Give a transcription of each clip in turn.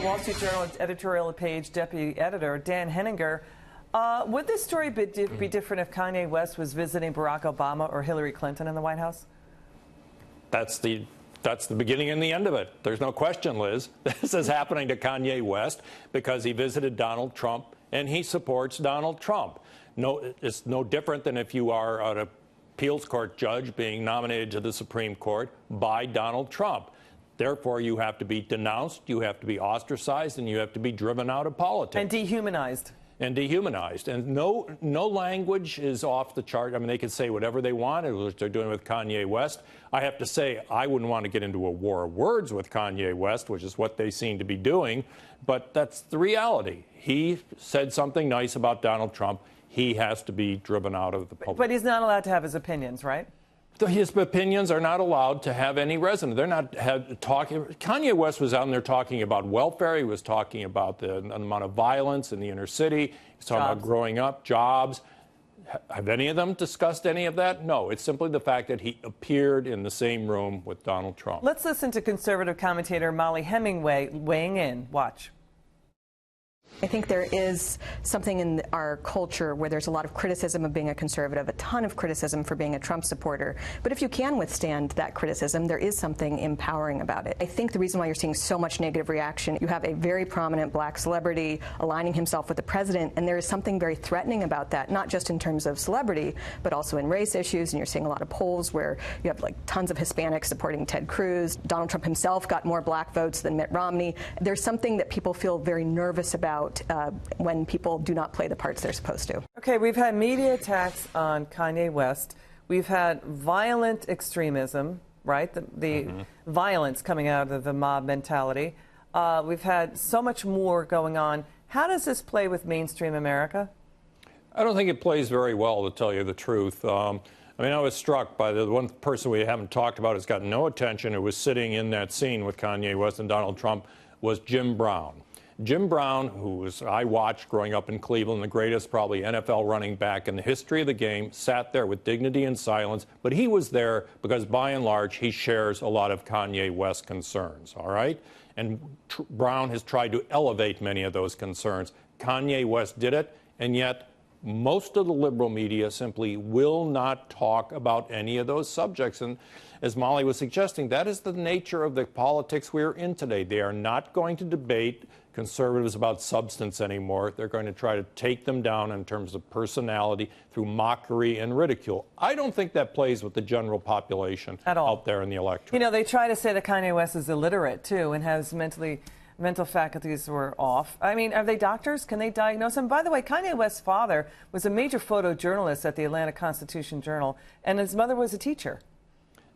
Wall Street Journal editorial page deputy editor Dan Henninger. Would this story be different if Kanye West was visiting Barack Obama or Hillary Clinton in the White House? That's the beginning and the end of it. There's no question, Liz. This is happening to Kanye West because he visited Donald Trump and he supports Donald Trump. No, it's no different than if you are an appeals court judge being nominated to the Supreme Court by Donald Trump. Therefore, you have to be denounced, you have to be ostracized, and you have to be driven out of politics. And dehumanized. And dehumanized. And no language is off the chart. I mean, they can say whatever they want, which they're doing with Kanye West. I have to say, I wouldn't want to get into a war of words with Kanye West, which is what they seem to be doing. But that's the reality. He said something nice about Donald Trump. He has to be driven out of the public. But he's not allowed to have his opinions, right? His opinions are not allowed to have any resonance. They're not talking. Kanye West was out there talking about welfare. He was talking about the amount of violence in the inner city. He was talking about growing up, jobs. Have any of them discussed any of that? No. It's simply the fact that he appeared in the same room with Donald Trump. Let's listen to conservative commentator Molly Hemingway weighing in. Watch. I think there is something in our culture where there's a lot of criticism of being a conservative, a ton of criticism for being a Trump supporter. But if you can withstand that criticism, there is something empowering about it. I think the reason why you're seeing so much negative reaction, you have a very prominent black celebrity aligning himself with the president, and there is something very threatening about that, not just in terms of celebrity, but also in race issues. And you're seeing a lot of polls where you have like tons of Hispanics supporting Ted Cruz. Donald Trump himself got more black votes than Mitt Romney. There's something that people feel very nervous about when people do not play the parts they're supposed to. Okay, we've had media attacks on Kanye West. We've had violent extremism, right? The violence coming out of the mob mentality. We've had so much more going on. How does this play with mainstream America? I don't think it plays very well, to tell you the truth. I mean, I was struck by the one person we haven't talked about who's gotten no attention, who was sitting in that scene with Kanye West and Donald Trump, was Jim Brown. Jim Brown, I watched growing up in Cleveland, the greatest probably NFL running back in the history of the game, sat there with dignity and silence, but he was there because by and large he shares a lot of Kanye West concerns, all right? And Brown has tried to elevate many of those concerns. Kanye West did it, and yet most of the liberal media simply will not talk about any of those subjects. And as Molly was suggesting, that is the nature of the politics we're in today. They are not going to debate conservatives about substance anymore. They're going to try to take them down in terms of personality through mockery and ridicule. I don't think that plays with the general population at all out there in the electorate. You know, they try to say that Kanye West is illiterate, too, and has mental faculties were off. I mean, are they doctors? Can they diagnose him? By the way, Kanye West's father was a major photojournalist at the Atlanta Constitution-Journal, and his mother was a teacher.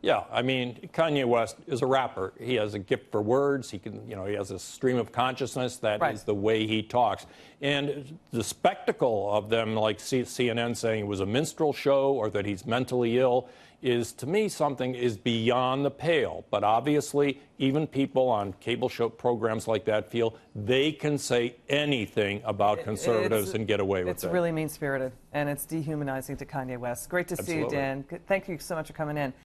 Yeah, I mean, Kanye West is a rapper. He has a gift for words. He can, he has a stream of consciousness. That is the way he talks. And the spectacle of them, like CNN saying it was a minstrel show or that he's mentally ill, is, to me, something is beyond the pale. But obviously, even people on cable show programs like that feel they can say anything about conservatives and get away with it. It's really mean-spirited, and it's dehumanizing to Kanye West. Great to see you, Dan. Thank you so much for coming in.